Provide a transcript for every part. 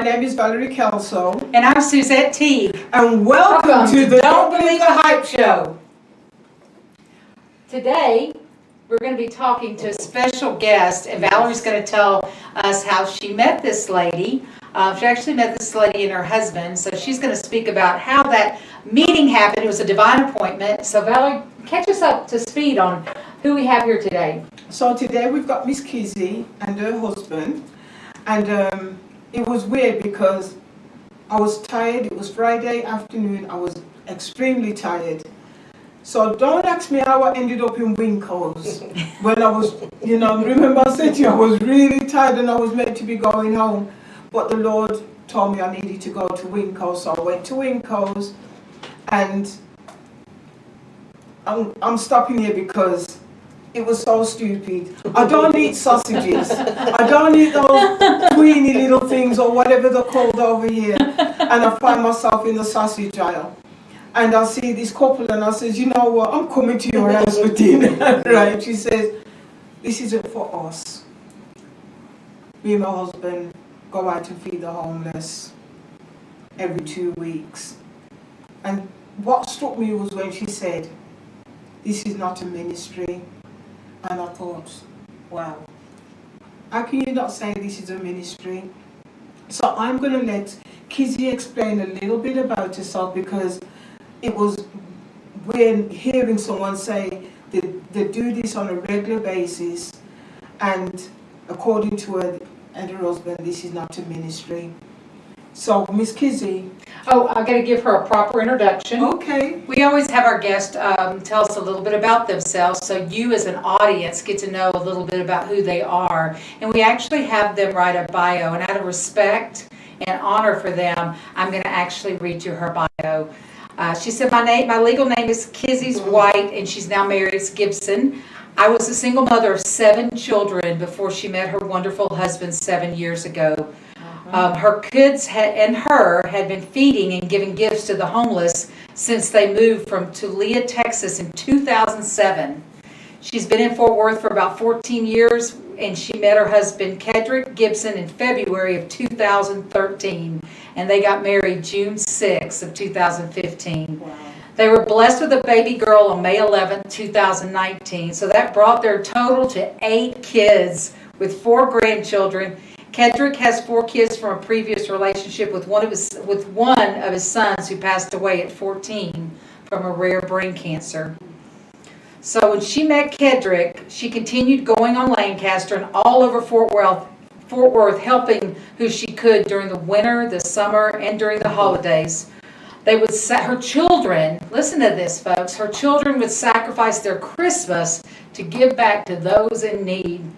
My name is Valerie Kelso. And I'm Suzette Teague. And welcome to the Don't Believe the Hype Show. Today, we're going to be talking to a special guest, and Valerie's going to tell us how she met this lady. She actually met this lady and her husband, so she's going to speak about how that meeting happened. It was a divine appointment. So Valerie, catch us up to speed on who we have here today. So today we've got Miss Kizzy and her husband. And it was weird because I was tired. It was Friday afternoon. I was extremely tired. So don't ask me how I ended up in Winkles when I was, remember I said to you I was really tired and I was meant to be going home. But the Lord told me I needed to go to Winkles. So I went to Winkles, and I'm stopping here because it was so stupid. I don't eat sausages. I don't eat those tweeny little things or whatever they're called over here. And I find myself in the sausage aisle. And I see this couple and I says, you know what, I'm coming to your house for dinner. Right? She says, this isn't for us. Me and my husband go out and feed the homeless every 2 weeks. And what struck me was when she said, this is not a ministry. And I thought, wow, how can you not say this is a ministry? So I'm going to let Kizzy explain a little bit about herself, because it was when hearing someone say they do this on a regular basis, and according to her and her husband, this is not a ministry. So, Miss Kizzy. Oh, I've got to give her a proper introduction. Okay. We always have our guests tell us a little bit about themselves, so you as an audience get to know a little bit about who they are. And we actually have them write a bio, and out of respect and honor for them, I'm going to actually read you her bio. She said, my legal name is Kizzy's White, and she's now married to Gibson. I was a single mother of 7 children before she met her wonderful husband 7 years ago. Her kids and her had been feeding and giving gifts to the homeless since they moved from Tulia, Texas in 2007. She's been in Fort Worth for about 14 years, and she met her husband, Kedrick Gibson, in February of 2013, and they got married June 6th of 2015. Wow. They were blessed with a baby girl on May 11th, 2019, so that brought their total to 8 kids with 4 grandchildren. Kedrick has 4 kids from a previous relationship with one of his sons who passed away at 14 from a rare brain cancer. So when she met Kedrick, she continued going on Lancaster and all over Fort Worth, helping who she could during the winter, the summer, and during the holidays. Her children, listen to this, folks, her children would sacrifice their Christmas to give back to those in need.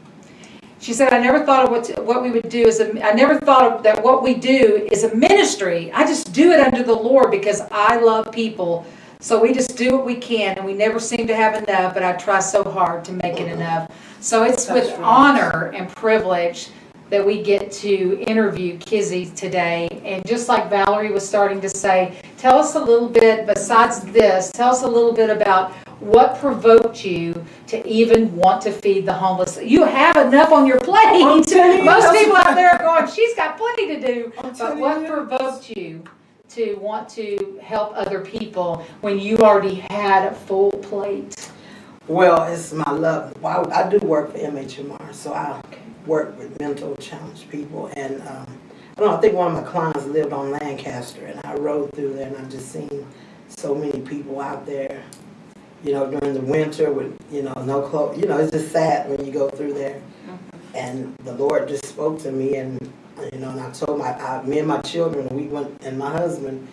She said, I never thought of what we would do I never thought that what we do is a ministry. I just do it under the Lord because I love people. So we just do what we can, and we never seem to have enough, but I try so hard to make it enough. So it's with honor and privilege that we get to interview Kizzy today. And just like Valerie was starting to say, tell us a little bit, besides this, tell us a little bit about what provoked you to even want to feed the homeless. You have enough on your plate. Most people out there are going, she's got plenty to do. But what provoked you to want to help other people when you already had a full plate? Well, it's my love. Well, I do work for MHMR, so I work with mental challenged people. And I think one of my clients lived on Lancaster, and I rode through there, and I just seen so many people out there, during the winter with, no clothes. It's just sad when you go through there. And the Lord just spoke to me, and and I told me and my children, we went, and my husband,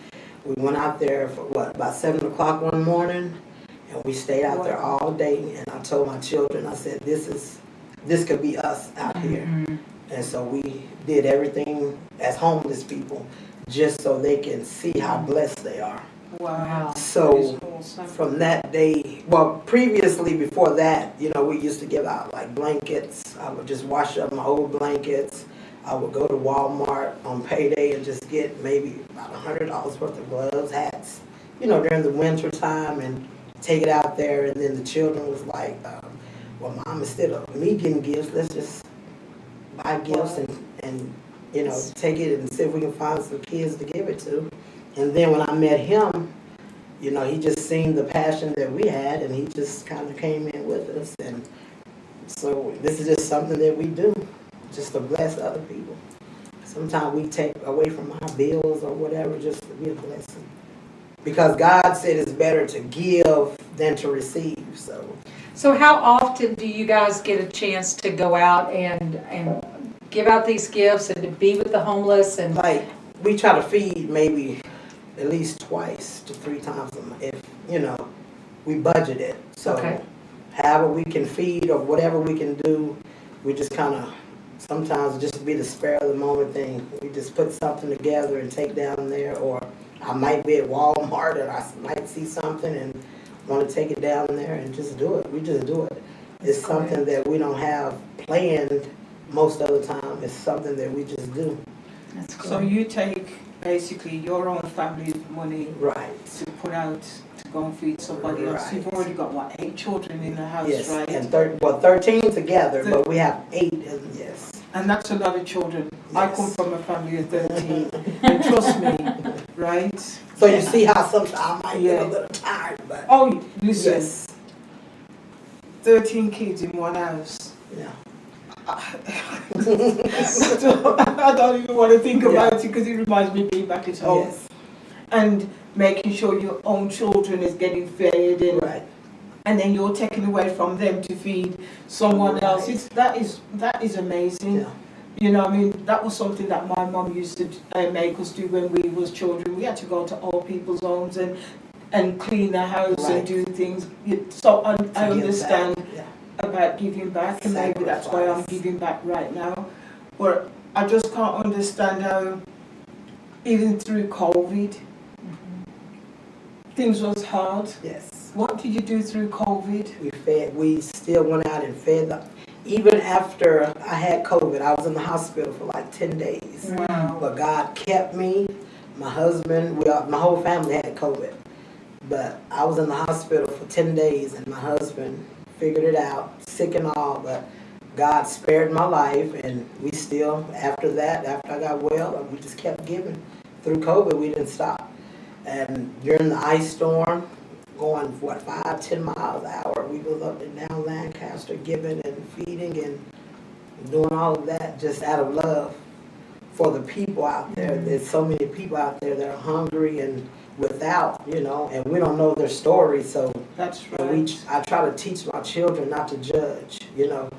we went out there for about 7 o'clock one morning, and we stayed out there all day. And I told my children, I said, this could be us out here. And so we did everything as homeless people, just so they can see how blessed they are. Wow. So from that day, previously before that, we used to give out like blankets. I would just wash up my old blankets. I would go to Walmart on payday and just get maybe about $100 worth of gloves, hats, during the winter time, and take it out there. And then the children was like, well, Mom, instead of me getting gifts, let's just buy gifts and you know, take it and see if we can find some kids to give it to. And then when I met him, you know, he just seen the passion that we had, and he just kind of came in with us. And so this is just something that we do, just to bless other people. Sometimes we take away from our bills or whatever, just to be a blessing. Because God said it's better to give than to receive. So how often do you guys get a chance to go out and give out these gifts and to be with the homeless? And like, we try to feed maybe at least twice to 3 times a month, if, you know, we budget it. So okay. however we can feed or whatever we can do, we just kind of, sometimes just be the spare of the moment thing. We just put something together and take down there, or I might be at Walmart and I might see something and want to take it down there and just do it. We just do it. It's something that we don't have planned most of the time. It's something that we just do. That's cool. So you take basically your own family's money Right. to put out to go and feed somebody else. Right. You've already got, what, 8 children in the house, Yes, right? and 13 together, but we have 8, and yes. And that's a lot of children. I Yes. come from a family of 13, and trust me, right? So you see how sometimes I might get a Yeah. little tired, but Oh, listen, yes, 13 kids in one house. yeah. I don't even want to think about it because it reminds me of being back at home. Yes. And making sure your own children is getting fed, Right. and then you're taking away from them to feed someone Right. else. That is amazing. Yeah. You know, I mean, that was something that my mum used to make us do when we was children. We had to go to old people's homes and clean the house Right. and do things. So I To give understand back, yeah. about giving back, and maybe that's why I'm Sacrifice. giving back right now. But I just can't understand how, even through COVID, things was hard. Yes. What did you do through COVID? We still went out and fed them. Even after I had COVID, I was in the hospital for like 10 days. Wow. But God kept me, my husband, my whole family had COVID. But I was in the hospital for 10 days, and my husband figured it out, sick and all, but God spared my life, and we still, after that, after I got well, we just kept giving. Through COVID, we didn't stop. And during the ice storm, going, 5-10 miles an hour, we was up and down Lancaster giving and feeding and doing all of that just out of love for the people out there. There's so many people out there that are hungry and without, you know, and we don't know their story, so That's and right. I try to teach my children not to judge, you know,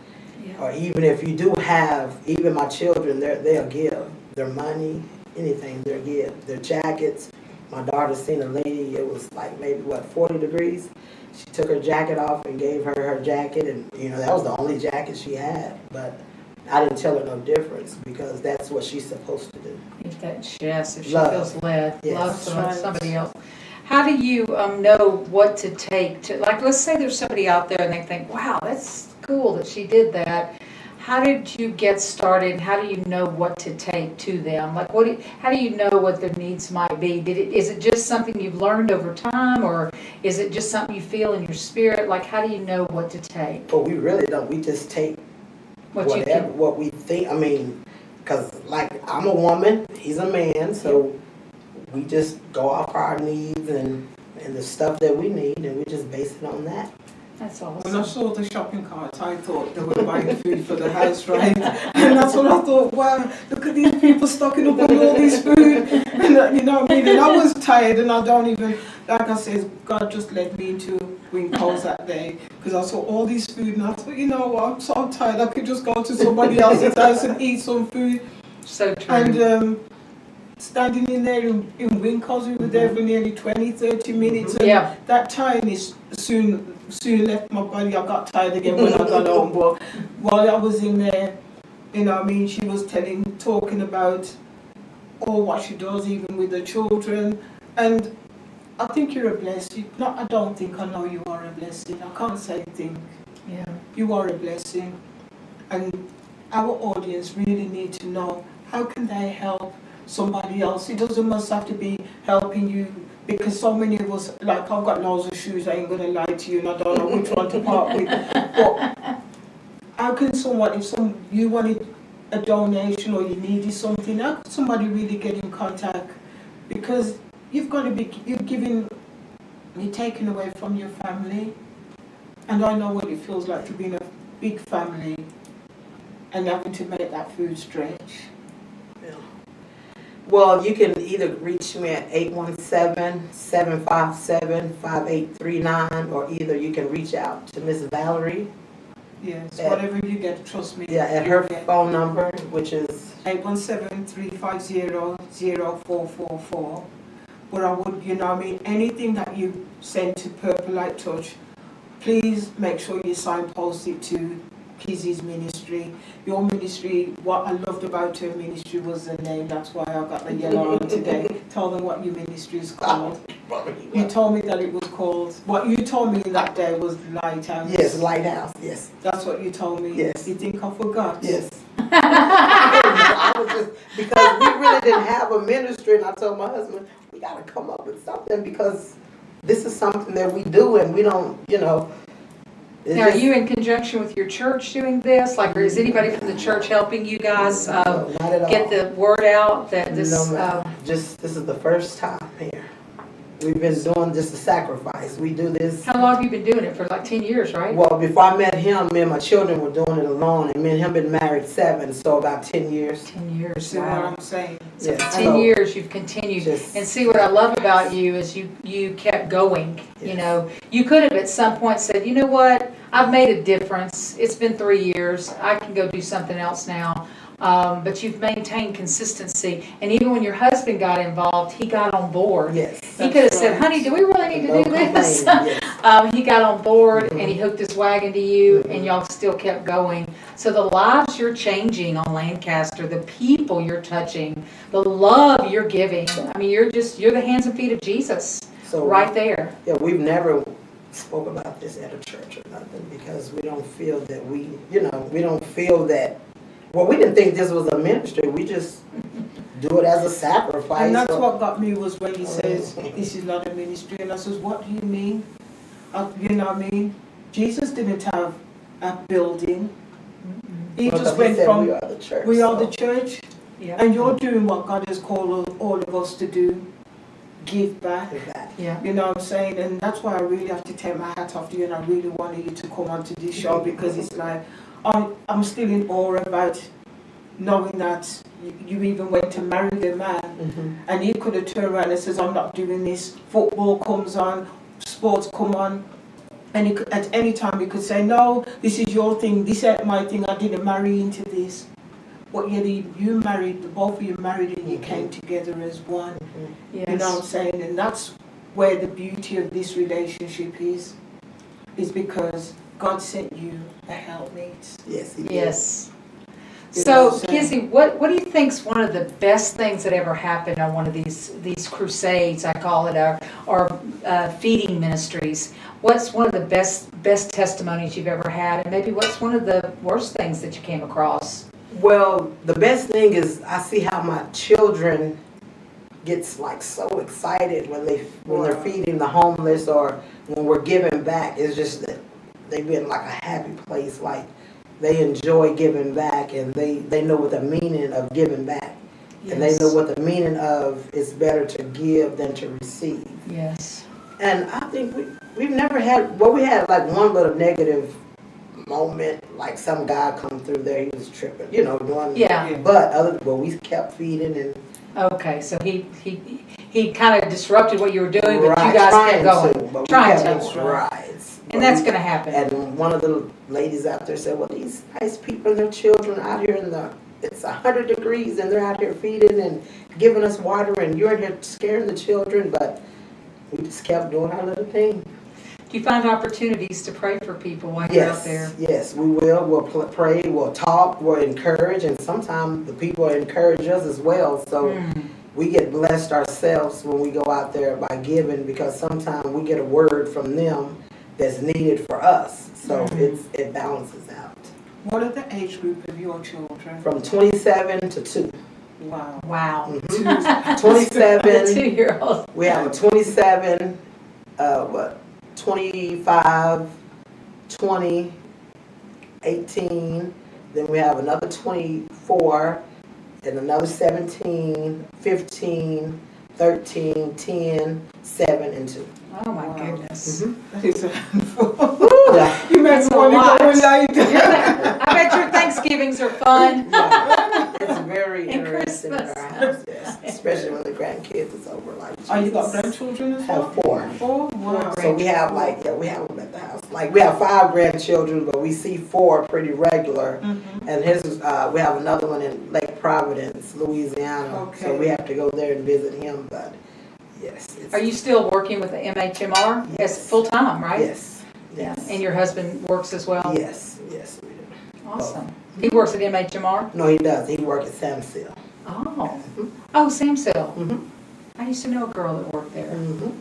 Yeah. or even if you do have, even my children, they'll give their money, anything, they'll give, their jackets. My daughter seen a lady, it was like maybe, 40 degrees? She took her jacket off and gave her her jacket, and, you know, that was the only jacket she had, but I didn't tell her no difference, because that's what she's supposed to do. Give that chest if she Love. feels led. Yes. Love Right. somebody else. How do you know what to take to, like, let's say there's somebody out there and they think, wow, that's cool that she did that. How did you get started? How do you know what to take to them? Like, how do you know what their needs might be? Is it just something you've learned over time, or is it just something you feel in your spirit? Like, how do you know what to take? But we really don't, we just take What you whatever, can, what we think, I mean, because like I'm a woman, he's a man, so we just go off our needs and the stuff that we need, and we just base it on that. that's When I awesome. saw the shopping cart, I thought they were buying food for the house, right? And that's what I thought, wow, look at these people stocking up on all this food. And you know what I mean? And I was tired, and I don't even, like I said, God just led me into Winkles that day, because I saw all this food, and I thought, you know what, I'm so tired, I could just go to somebody else's house and eat some food. So true. And standing in there in Winkles, we were there for nearly 20-30 minutes, and Yeah. that time is soon left my body. I got tired again when I got home, but while I was in there, you know what I mean, she was talking about all what she does, even with the children, and I think you're a blessing. No, I don't think, I know you are a blessing. I can't say think. Yeah. You are a blessing, and our audience really need to know, how can they help somebody else? It doesn't must have to be helping you, because so many of us, like, I've got loads of shoes, I ain't gonna lie to you, and I don't know which one to part with, but how can someone, if you wanted a donation or you needed something, how could somebody really get in contact? Because you're taken away from your family. And I know what it feels like to be in a big family and having to make that food stretch. Yeah. Well, you can either reach me at 817-757-5839, or either you can reach out to Miss Valerie. Yes, whatever you get, trust me. Yeah, at her phone number, which is 817-350-0444. But I would, anything that you send to Purple Light Touch, please make sure you signpost it to Kizzy's ministry. Your ministry, what I loved about her ministry was the name. That's why I got the yellow on today. Tell them what your ministry is called. You told me that it was called, what you told me that day was Lighthouse. Yes, Lighthouse, yes. That's what you told me? Yes. You think I forgot? Yes. I was just, because we really didn't have a ministry, and I told my husband, we got to come up with something because this is something that we do and we don't, Now, are you in conjunction with your church doing this? Like, or is anybody from the church helping you guys get the word out that this? This is the first time here. We've been doing just a sacrifice. We do this. How long have you been doing it? For like 10 years, right? Well, before I met him, me and my children were doing it alone, and me and him been married 7, so about 10 years. 10 years. See what I'm saying? So Yes. for 10 years you've continued. And see, what I love about you is you kept going. Yes. You could have at some point said, you know what, I've made a difference. It's been 3 years. I can go do something else now. But you've maintained consistency. And even when your husband got involved, he got on board. Yes. He could have said, honey, do we really need to do this? Yes. He got on board and he hooked his wagon to you, and y'all still kept going. So the lives you're changing on Lancaster, the people you're touching, the love you're giving, I mean, you're the hands and feet of Jesus right there. Yeah, we've never spoke about this at a church or nothing because we don't feel that we don't feel that. Well, we didn't think this was a ministry. We just do it as a sacrifice. And that's what got me was when he says, this is not a ministry. And I says, what do you mean? You know what I mean? Jesus didn't have a building. He just went from, we are the church. We are the church. Yeah. And you're doing what God has called all of us to do. Give back. Yeah. You know what I'm saying? And that's why I really have to take my hat off to you, and I really wanted you to come onto this show because it's like, I'm still in awe about knowing that you even went to marry the man, and he could have turned around and says, I'm not doing this. Football comes on, sports come on, and he could, at any time he could say, no, this is your thing, this ain't my thing, I didn't marry into this. But yet you married, both of you married, and you came together as one. Yes. You know what I'm saying? And that's where the beauty of this relationship is because God sent you a helpmate. Yes, he did. Yes. You know So, what I'm saying? Kizzy, what do you think's one of the best things that ever happened on one of these crusades, I call it, or feeding ministries? What's one of the best testimonies you've ever had, and maybe what's one of the worst things that you came across? Well, the best thing is I see how my children gets like so excited when they're feeding the homeless or when we're giving back. It's just that they've been like a happy place. Like they enjoy giving back, and they know what the meaning of giving back. Yes. And they know what the meaning of it's better to give than to receive. Yes. And I think we've never had, well, we had like one little negative moment, like some guy come through there, he was tripping, doing. Yeah. But we kept feeding and. Okay, so he kind of disrupted what you were doing, but Right, you guys kept going. Trying to. Right. And that's going to happen. And one of the ladies out there said, well, these nice people and their children out here it's 100 degrees and they're out here feeding and giving us water and you're in here scaring the children, but we just kept doing our little thing. Do you find opportunities to pray for people while you're out there? Yes, we will. We'll pray, we'll talk, we'll encourage, and sometimes the people encourage us as well. So we get blessed ourselves when we go out there by giving, because sometimes we get a word from them that's needed for us. So it balances out. What are the age group of your children? From 27 to 2. Wow. Wow. 27. 2-year-old. We have a 27, 25, 20, 18. Then we have another 24 4, and another 17, 15, 13, 10, 7, and 2. Oh, my goodness. That is a handful. Yeah. You make me That's a want lot. to go later. I bet your Thanksgivings are fun. Yeah. It's very And interesting in Christmas. our house, yes. Especially when the grandkids is over, like Oh, you got Jesus. grandchildren as I well? have 4. 4? Wow. So we have we have them at the house. Like we have 5 grandchildren, but we see 4 pretty regular. Mm-hmm. And we have another one in Lake Providence, Louisiana. Okay. So we have to go there and visit him, but yes. Are you still working with the MHMR? Yes. As full-time, right? Yes, yes. And your husband works as well? Yes, yes, we do. Awesome. He works at MHMR? No, he does. He works at Samsil. Oh. Oh, Samsel. Mm-hmm. I used to know a girl that worked there. Mm-hmm.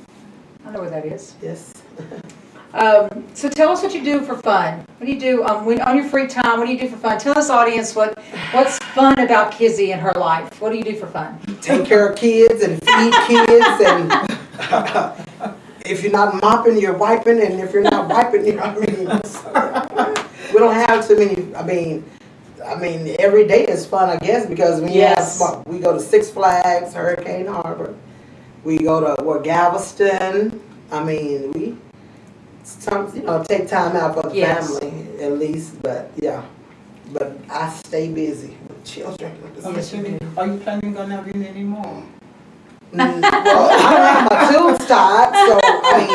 I know where that is. Yes. So tell us what you do for fun. What do you do on your free time? What do you do for fun? Tell this audience what's fun about Kizzy and her life. What do you do for fun? Take care of kids and feed kids, and if you're not mopping, you're wiping, and if you're not wiping, we don't have too many. I mean, every day is fun, I guess, because we go to Six Flags, Hurricane Harbor. We go to Galveston. I mean, we take time out for the family at least, but yeah. But I stay busy with children. Are you planning on having any more? Well, I don't have my tubes tied, so I mean,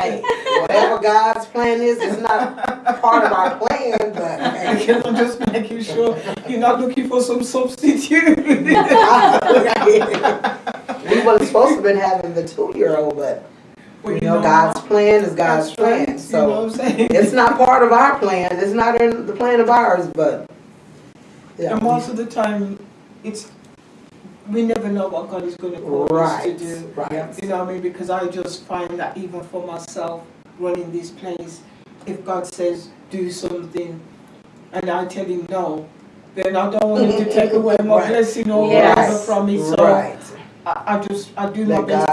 hey, whatever God's plan is, it's not part of our plan, but hey. I'm just making sure you're not looking for some substitute. We wasn't supposed to have been having the 2-year-old, but you know, God's plan is God's plan. Right. So you know what I'm saying? it's not part of our plan. It's not in the plan of ours, but yeah. And most of the time, we never know what God is going to call us to do. Right. You know what I mean? Because I just find that even for myself, running this place, if God says do something, and I tell him no, then I don't want him to take away my blessing or whatever from me. So I do my best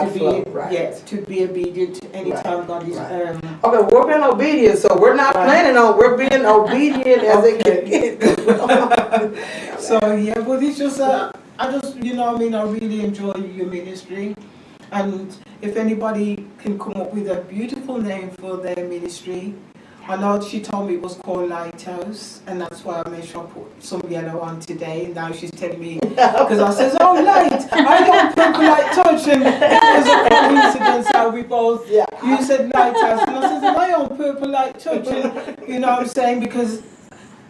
to be obedient anytime God is. Okay, we're being obedient, so we're not planning on. We're being obedient as it can get. So yeah, but it's just I just I really enjoy your ministry, and if anybody can come up with a beautiful name for their ministry. I know she told me it was called Lighthouse, and that's why I made sure I put some yellow on today. And now she's telling me, because I says, oh, light, I don't purple light touch. And it was a coincidence how we both, you said Lighthouse, and I said, I don't purple light touch. And you know what I'm saying? Because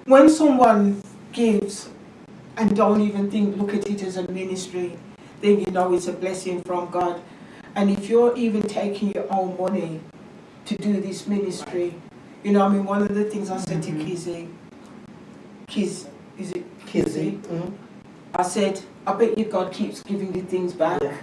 when someone gives and don't even look at it as a ministry, then you know it's a blessing from God. And if you're even taking your own money to do this ministry, you know, I mean, one of the things I said to Kizzy, is it Kizzy? Mm-hmm. I said, I bet you God keeps giving you things back. Yeah.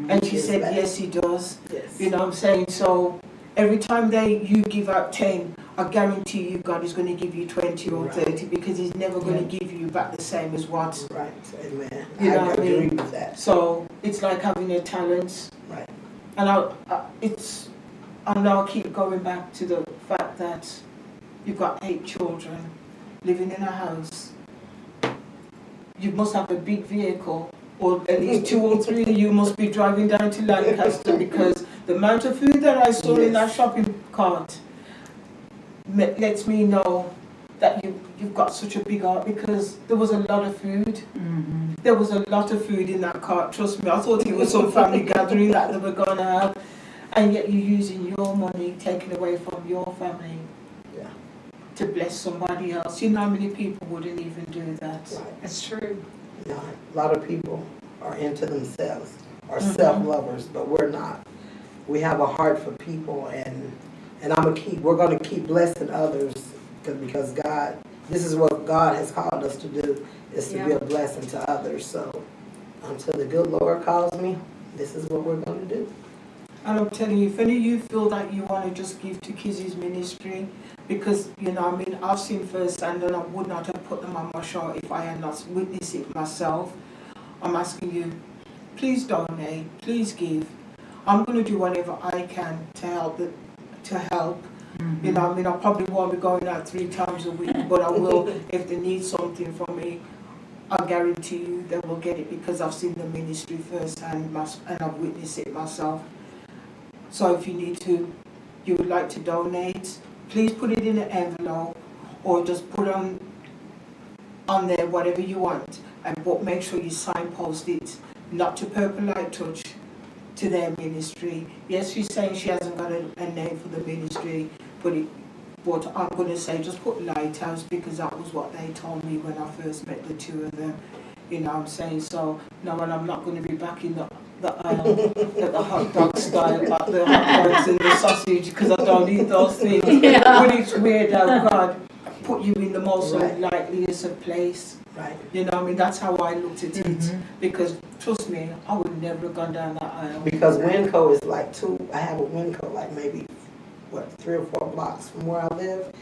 And she said, yes, he does. Yes. You know what I'm saying? So every time you give out 10, I guarantee you God is going to give you 20 or 30 because he's never going to give you back the same as what. Right, amen. You know I what I agree mean? with that. So it's like having a talent. Right. And I now keep going back to the fact that you've got 8 children living in a house. You must have a big vehicle, or at least 2 or 3 of you must be driving down to Lancaster because the amount of food that I saw in that shopping cart lets me know that you've got such a big heart because there was a lot of food. Mm-hmm. There was a lot of food in that cart, trust me. I thought it was some family gathering that they were going to have. And yet you're using your money taken away from your family to bless somebody else. You know how many people wouldn't even do that? Right. That's true. You know, a lot of people are into themselves, are self-lovers, but we're not. We have a heart for people, and we're gonna keep blessing others because God, this is what God has called us to do, is to be a blessing to others. So until the good Lord calls me, this is what we're gonna do. And I'm telling you, if any of you feel that you want to just give to Kizzy's ministry, because, you know, I mean, I've seen firsthand and I would not have put them on my show if I had not witnessed it myself. I'm asking you, please donate, please give. I'm going to do whatever I can to help. You know, I mean, I probably won't be going out 3 times a week, but I will if they need something from me. I guarantee you they will get it because I've seen the ministry firsthand and I've witnessed it myself. So if you would like to donate, please put it in an envelope or just put on there whatever you want, but make sure you signpost it, not to Purple Light Touch, to their ministry. Yes, she's saying she hasn't got a name for the ministry, but I'm going to say just put Lighthouse because that was what they told me when I first met the two of them. You know what I'm saying? So, no, and I'm not going to be back in the hot dog style, like the hot dogs and the sausage, because I don't eat those things. Yeah. But it's weird how God put you in the most unlikeliest of place. Right. You know what I mean? That's how I looked at it. Because, trust me, I would never have gone down that aisle. Because Winco is like I have a Winco like maybe, 3 or 4 blocks from where I live.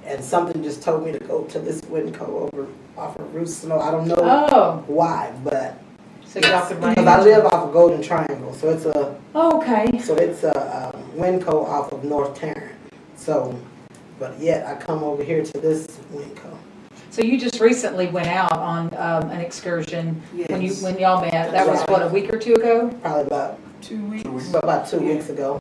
And something just told me to go to this Winco over off of Ruth Snow. I don't know why, but So you have to because I live off of Golden Triangle, so it's a okay. so it's a Winco off of North Tarrant. So, but yet I come over here to this Winco. So you just recently went out on an excursion when Yes. when y'all met. That was Right. what, a week or two ago? Probably about 2 weeks. about 2 Yeah. weeks ago.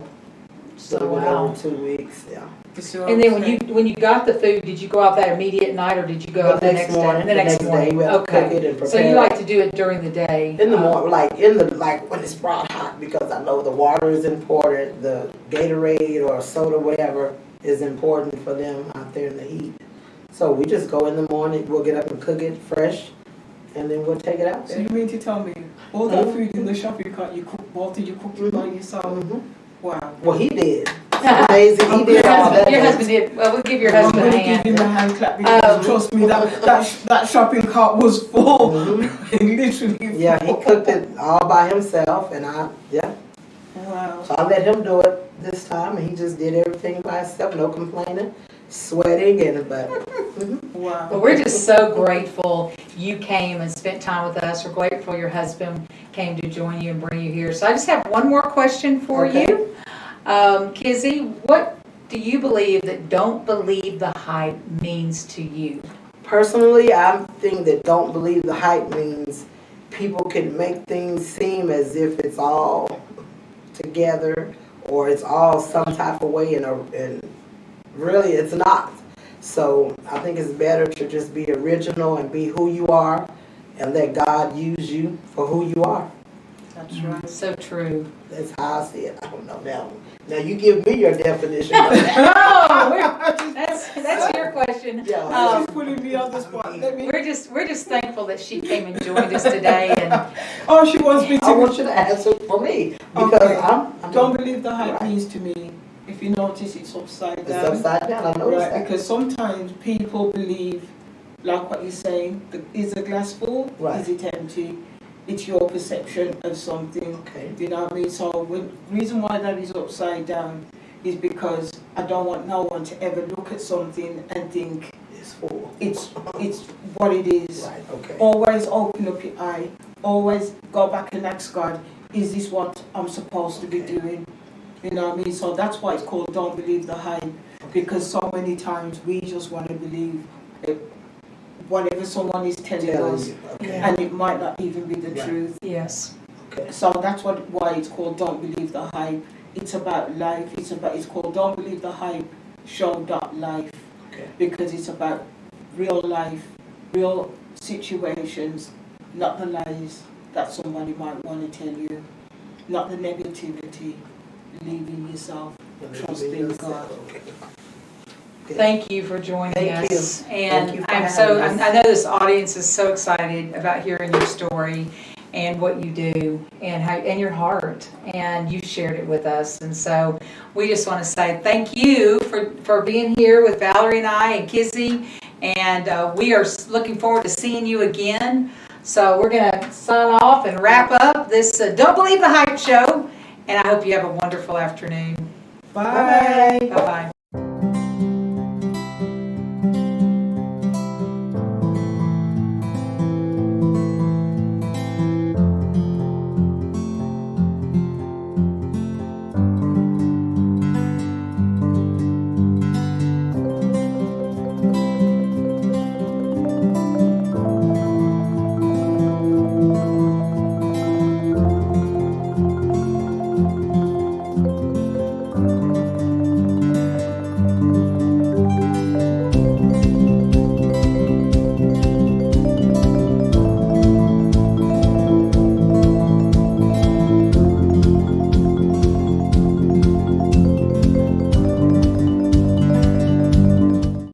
So So wow. over 2 weeks, yeah. So And then when you got the food, did you go out that immediate night or did you go out the next day? The next day, we have to cook it and So prepare you it. like to do it during the day? In the morning, like when it's brought hot, because I know the water is important, the Gatorade or soda, whatever, is important for them out there in the heat. So we just go in the morning, we'll get up and cook it fresh, and then we'll take it out So there. you mean to tell me all that food in the shopping cart you cook, Walter, you cooked it by yourself? Mhm. Wow. Well, he did. It's amazing, he did all that. Your husband did. Well, we'll give your I'm husband going a to give hand. him a hand clap because trust me, that shopping cart was full. Literally Yeah, he full. cooked it all by himself, and Wow. so I let him do it this time, and he just did everything by himself, no complaining, sweating, Wow. Well, we're just so grateful you came and spent time with us. We're grateful your husband came to join you and bring you here. So I just have one more question for Okay. you. Kizzy, what do you believe that don't believe the hype means to you? Personally, I think that don't believe the hype means people can make things seem as if it's all together or it's all some type of way and really it's not. So I think it's better to just be original and be who you are and let God use you for who you are. That's right. So true. That's how I see it. I don't know now. Now you give me your definition. Oh, that's your question. Yeah. She's putting me on the spot. Let me. We're just thankful that she came and joined us today. And Oh, she wants me to. I want you to answer for me because Okay. I'm Don't believe the hype Right. means to me. If you notice, it's upside it's down. upside down. I noticed Right, that. because sometimes people believe, like what you're saying, is the glass full? Right. Is it empty? It's your perception of something. Okay. You know what I mean? So the reason why that is upside down is because I don't want no one to ever look at something and think It's full. it's what it is. Right. Okay. Always open up your eye. Always go back and ask God, is this what I'm supposed to be doing? You know what I mean? So that's why it's called don't believe the hype. Because so many times we just want to believe whatever someone is telling us, Okay. and it might not even be the Right. truth. yes, Okay. So that's why it's called don't believe the hype. It's about life. It's called don't believe the hype. Show life. Okay. Because it's about real life, real situations, not the lies that somebody might want to tell you, not the negativity. Believe in yourself. Trust in God. Okay. thank you for joining Thank you. us. Thank And you for I'm having us. I know this audience is so excited about hearing your story and what you do and your heart, and you shared it with us. And so we just want to say thank you for being here with Valerie and I and Kizzy, and we are looking forward to seeing you again. So we're going to sign off and wrap up this Don't Believe the Hype show, and I hope you have a wonderful afternoon. Bye. Bye-bye.